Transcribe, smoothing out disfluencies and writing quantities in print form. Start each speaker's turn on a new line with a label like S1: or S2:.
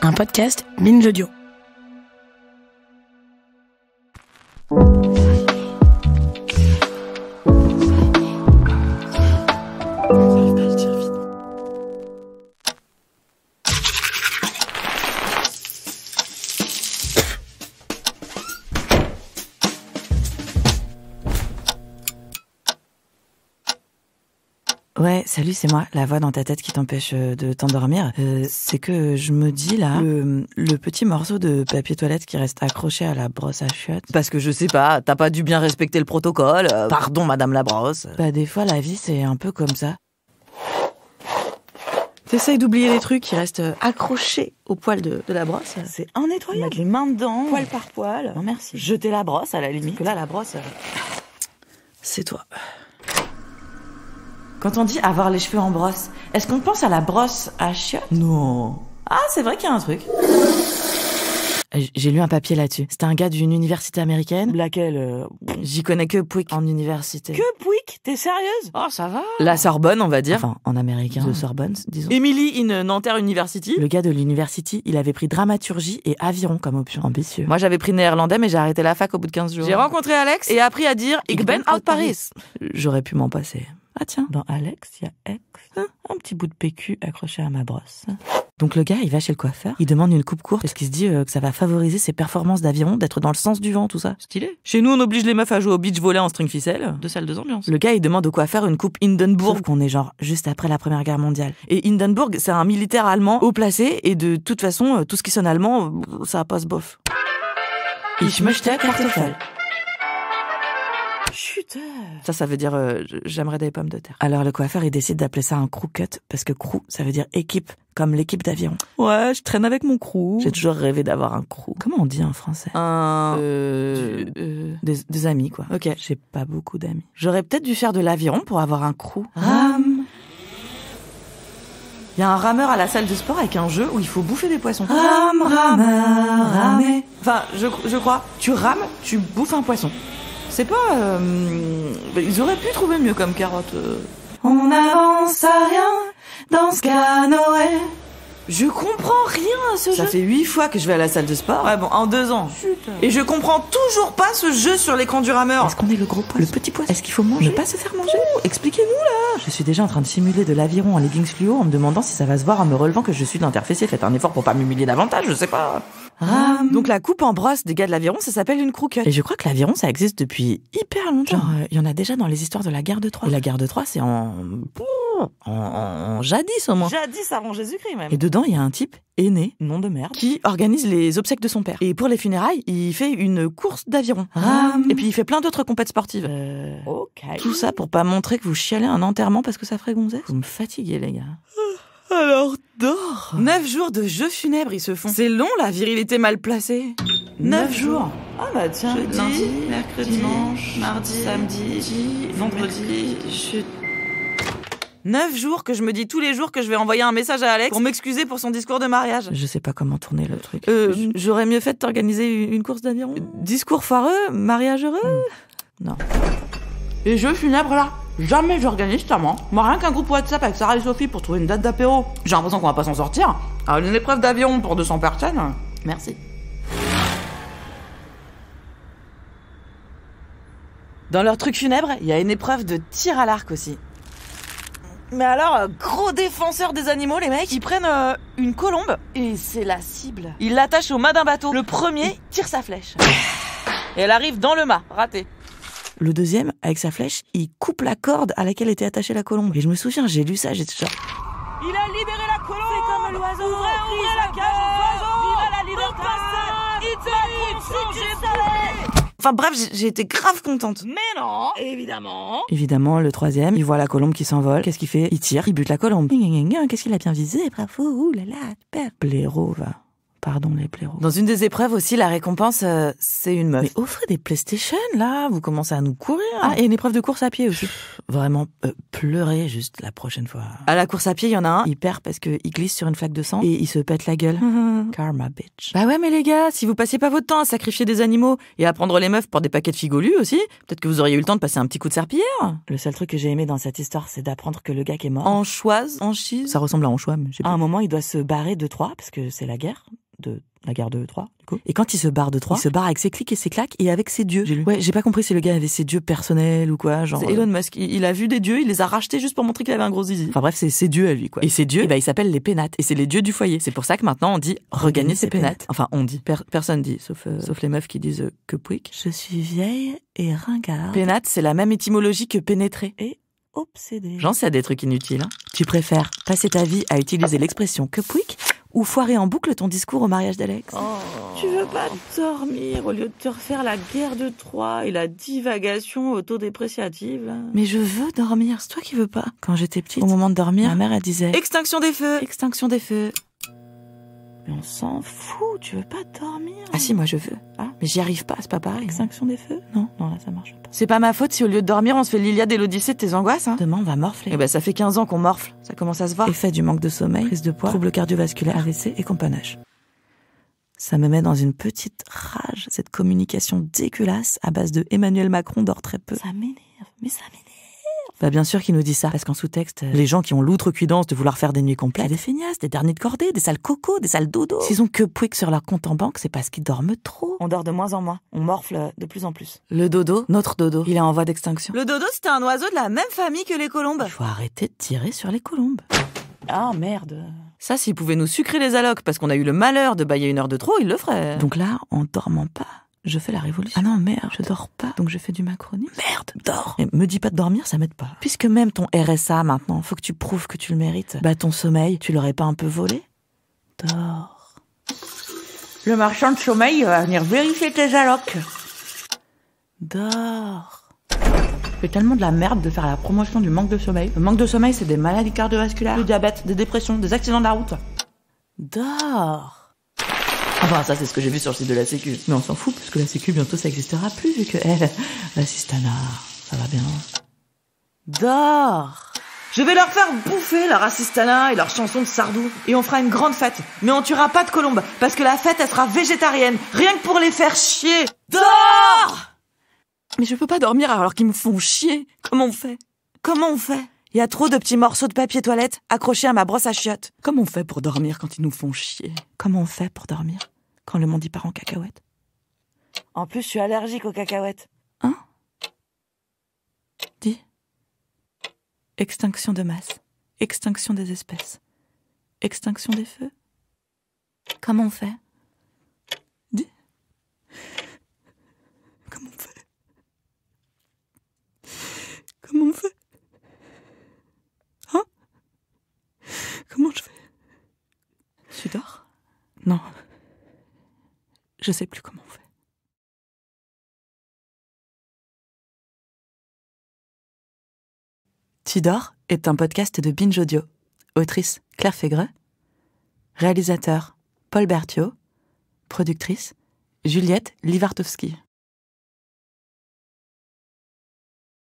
S1: un podcast Binge Audio.
S2: Ouais, salut, c'est moi, la voix dans ta tête qui t'empêche de t'endormir. C'est que je me dis là, le petit morceau de papier toilette qui reste accroché à la brosse à chiottes.
S3: Parce que je sais pas, t'as pas dû bien respecter le protocole. Pardon, madame la brosse.
S2: Bah des fois la vie c'est un peu comme ça. T'essayes d'oublier les trucs qui restent accrochés au poil de la brosse.
S3: C'est innettoyable.
S2: Mettre les mains dedans.
S3: Poil par poil.
S2: Non merci.
S3: Jeter la brosse à la limite.
S2: Que là la brosse, c'est toi. Quand on dit avoir les cheveux en brosse, est-ce qu'on pense à la brosse à chiottes?
S3: Non.
S2: Ah, c'est vrai qu'il y a un truc. J'ai lu un papier là-dessus. C'était un gars d'une université américaine.
S3: Laquelle
S2: J'y connais que Pouic en université.
S3: Que Pouic? T'es sérieuse? Oh, ça va.
S2: La Sorbonne, on va dire. Enfin, en américain.
S3: The
S2: Sorbonne, disons.
S3: Emily in Nanterre University.
S2: Le gars de l'university, il avait pris dramaturgie et aviron comme option. Ambitieux.
S3: Moi, j'avais pris néerlandais, mais j'ai arrêté la fac au bout de 15 jours. J'ai rencontré Alex et appris à dire Ik ben out Paris.
S2: J'aurais pu m'en passer.
S3: Ah tiens.
S2: Dans Alex, il y a X. Un petit bout de PQ accroché à ma brosse. Donc le gars, il va chez le coiffeur, il demande une coupe courte parce qu'il se dit que ça va favoriser ses performances d'aviron, d'être dans le sens du vent, tout ça.
S3: Stylé. Chez nous, on oblige les meufs à jouer au beach volley en string ficelle. 2 salles, 2 ambiances.
S2: Le gars, il demande au coiffeur une coupe Hindenburg, qu'on est genre juste après la Première Guerre mondiale.
S3: Et Hindenburg, c'est un militaire allemand haut placé, et de toute façon, tout ce qui sonne allemand, ça passe bof.
S2: Ich möchte Kartoffel.
S3: Chut. Ça veut dire j'aimerais des pommes de terre.
S2: Alors le coiffeur, il décide d'appeler ça un crew cut, parce que crew, ça veut dire équipe, comme l'équipe d'aviron.
S3: Ouais, je traîne avec mon crew.
S2: J'ai toujours rêvé d'avoir un crew. Comment on dit en français? Des amis, quoi.
S3: Ok.
S2: J'ai pas beaucoup d'amis. J'aurais peut-être dû faire de l'aviron pour avoir un crew.
S3: Rame. Il y a un rameur à la salle de sport avec un jeu où il faut bouffer des poissons.
S2: Rame, rameur, ramer.
S3: Enfin, je crois. Tu rames, tu bouffes un poisson. C'est pas... ils auraient pu trouver mieux comme carotte.
S2: On avance à rien dans ce canoë.
S3: Je comprends rien à ce jeu. Ça fait 8 fois que je vais à la salle de sport. Ouais bon, en 2 ans.
S2: Chut.
S3: Et je comprends toujours pas ce jeu sur l'écran du rameur.
S2: Est-ce qu'on est le gros poisson?
S3: Le petit poisson?
S2: Est-ce qu'il faut manger?
S3: Ne pas se faire manger? Expliquez-nous là.
S2: Je suis déjà en train de simuler de l'aviron en leggings fluo en me demandant si ça va se voir en me relevant que je suis de l'interfessier. Faites un effort pour pas m'humilier davantage, je sais pas. Donc la coupe en brosse des gars de l'aviron, ça s'appelle une crew cut. Et je crois que l'aviron, ça existe depuis hyper longtemps. Genre, il y en a déjà dans les histoires de la guerre de Troie. Et la guerre de Troie, c'est en jadis au moins.
S3: Jadis avant Jésus-Christ même.
S2: Et dedans, il y a un type aîné,
S3: nom de merde,
S2: qui organise les obsèques de son père. Et pour les funérailles, il fait une course d'aviron. Et puis il fait plein d'autres compètes sportives.
S3: Ok.
S2: Tout ça pour pas montrer que vous chialez un enterrement parce que ça ferait gonzesse. Vous me fatiguez, les gars.
S3: Alors dors.
S2: 9 jours de jeux funèbres, ils se font.
S3: C'est long, la virilité mal placée.
S2: 9 jours.
S3: Ah bah tiens,
S2: Jeudi,
S3: lundi,
S2: mercredi,
S3: dimanche,
S2: mardi,
S3: samedi,
S2: vendredi,
S3: 9 jours que je me dis tous les jours que je vais envoyer un message à Alex pour m'excuser pour son discours de mariage.
S2: Je sais pas comment tourner le truc.
S3: J'aurais mieux fait de t'organiser une course d'aviron. Discours foireux, mariage heureux.
S2: Non.
S3: Et jeux funèbres là, jamais j'organise ça, moi. Moi, rien qu'un groupe WhatsApp avec Sarah et Sophie pour trouver une date d'apéro. J'ai l'impression qu'on va pas s'en sortir. Alors une épreuve d'avion pour 200 personnes, merci. Dans leur truc funèbre, il y a une épreuve de tir à l'arc aussi. Mais alors, gros défenseurs des animaux, les mecs, ils prennent une colombe et c'est la cible. Ils l'attachent au mât d'un bateau. Le premier tire sa flèche. Et elle arrive dans le mât, raté.
S2: Le deuxième, avec sa flèche, il coupe la corde à laquelle était attachée la colombe. Et je me souviens, j'ai lu ça, j'étais genre...
S3: Il a libéré la colombe. C'est comme l'oiseau. Ouvrez la cage aux oiseaux. Vive la liberté. Enfin bref, j'ai été grave contente. Mais non, évidemment.
S2: Évidemment, le troisième, il voit la colombe qui s'envole. Qu'est-ce qu'il fait? Il tire, il bute la colombe. Qu'est-ce qu'il a bien visé? Bravo, oulala, super. Blaireau, va. Pardon, les blaireaux.
S3: Dans une des épreuves aussi, la récompense, c'est une meuf.
S2: Mais offrez des PlayStation, là. Vous commencez à nous courir.
S3: Ah, et une épreuve de course à pied aussi.
S2: Vraiment, pleurez juste la prochaine fois.
S3: À la course à pied, il y en a un.
S2: Il perd parce qu'il glisse sur une flaque de sang et il se pète la gueule. Karma, bitch.
S3: Bah ouais, mais les gars, si vous passiez pas votre temps à sacrifier des animaux et à prendre les meufs pour des paquets de figolus aussi, peut-être que vous auriez eu le temps de passer un petit coup de serpillière.
S2: Le seul truc que j'ai aimé dans cette histoire, c'est d'apprendre que le gars qui est mort...
S3: Anchoise, anchise.
S2: Ça ressemble à anchois, mais
S3: à un moment, il doit se barrer de Troie parce que c'est la guerre.
S2: de la guerre de Troie, du coup. Et quand il se barre de Troie, il se barre avec ses clics et ses claques et avec ses dieux. Ouais, j'ai pas compris si le gars avait ses dieux personnels ou quoi, genre. C'est Elon Musk, il a vu des dieux, il les a rachetés juste pour montrer qu'il avait un gros zizi. Enfin bref, c'est ses dieux à lui, quoi. Et ces dieux, ils s'appellent les pénates. Et c'est les dieux du foyer. C'est pour ça que maintenant on dit regagner ses pénates. Enfin, on dit. Personne dit, sauf les meufs qui disent que pouic. Je suis vieille et ringarde. Pénate, c'est la même étymologie que pénétrer. Et obsédé. J'en sais des trucs inutiles, hein. Tu préfères passer ta vie à utiliser l'expression que pouic ou foirer en boucle ton discours au mariage d'Alex? Tu veux pas dormir au lieu de te refaire la guerre de Troie et la divagation autodépréciative, là? Mais je veux dormir, c'est toi qui veux pas. Quand j'étais petite, au moment de dormir, ma mère, elle disait « Extinction des feux ! Extinction des feux !» Mais on s'en fout, tu veux pas dormir? Ah si, moi je veux. Ah, mais j'y arrive pas, c'est pas pareil. Extinction des feux? Non, là ça marche pas. C'est pas ma faute si au lieu de dormir, on se fait l'Iliade et l'Odyssée de tes angoisses, hein. Demain, on va morfler. Eh ben ça fait 15 ans qu'on morfle, ça commence à se voir. Effet du manque de sommeil, prise de poids, troubles cardiovasculaires, AVC et compagnonnage. Ça me met dans une petite rage, cette communication dégueulasse à base de Emmanuel Macron dort très peu. Ça m'énerve, mais ça m'énerve. Bah bien sûr qu'il nous dit ça, parce qu'en sous-texte, les gens qui ont l'outrecuidance de vouloir faire des nuits complètes, des feignasses, des derniers de cordée, des sales cocos, des sales dodos. S'ils ont que pouic sur leur compte en banque, c'est parce qu'ils dorment trop. On dort de moins en moins, on morfle de plus en plus. Le dodo, notre dodo, il est en voie d'extinction. Le dodo, c'était un oiseau de la même famille que les colombes. Il faut arrêter de tirer sur les colombes. Ah merde. Ça, s'ils pouvaient nous sucrer les allocs parce qu'on a eu le malheur de bailler 1 heure de trop, ils le feraient. Donc là, en dormant pas, je fais la révolution. Ah non, merde, je dors pas, donc je fais du macronisme. Merde, dors. Et me dis pas de dormir, ça m'aide pas. Puisque même ton RSA, maintenant, faut que tu prouves que tu le mérites. Bah ton sommeil, tu l'aurais pas un peu volé? Dors. Le marchand de sommeil va venir vérifier tes allocs. Dors. C'est tellement de la merde de faire la promotion du manque de sommeil. Le manque de sommeil, c'est des maladies cardiovasculaires, du diabète, des dépressions, des accidents de la route. Dors. Enfin, ça, c'est ce que j'ai vu sur le site de la Sécu. Mais on s'en fout, parce que la Sécu, bientôt, ça existera plus, vu que l'assistana, ça va bien. Dors. Je vais leur faire bouffer leur assistana et leur chanson de Sardou. Et on fera une grande fête. Mais on tuera pas de colombes, parce que la fête, elle sera végétarienne. Rien que pour les faire chier. Dors. Mais je peux pas dormir alors qu'ils me font chier. Comment on fait? Il y a trop de petits morceaux de papier toilette accrochés à ma brosse à chiottes. Comment on fait pour dormir quand ils nous font chier? Comment on fait pour dormir quand le monde y part en cacahuète? En plus, je suis allergique aux cacahuètes. Hein? Dis. Extinction de masse. Extinction des espèces. Extinction des feux. Comment on fait? Dis. Comment on fait? Comment on fait? Hein? Comment je fais? Tu dors? Non. Je sais plus comment on fait. Tu dors est un podcast de Binge Audio. Autrice Claire Fégreux. Réalisateur Paul Berthiaud. Productrice Juliette Livartowski.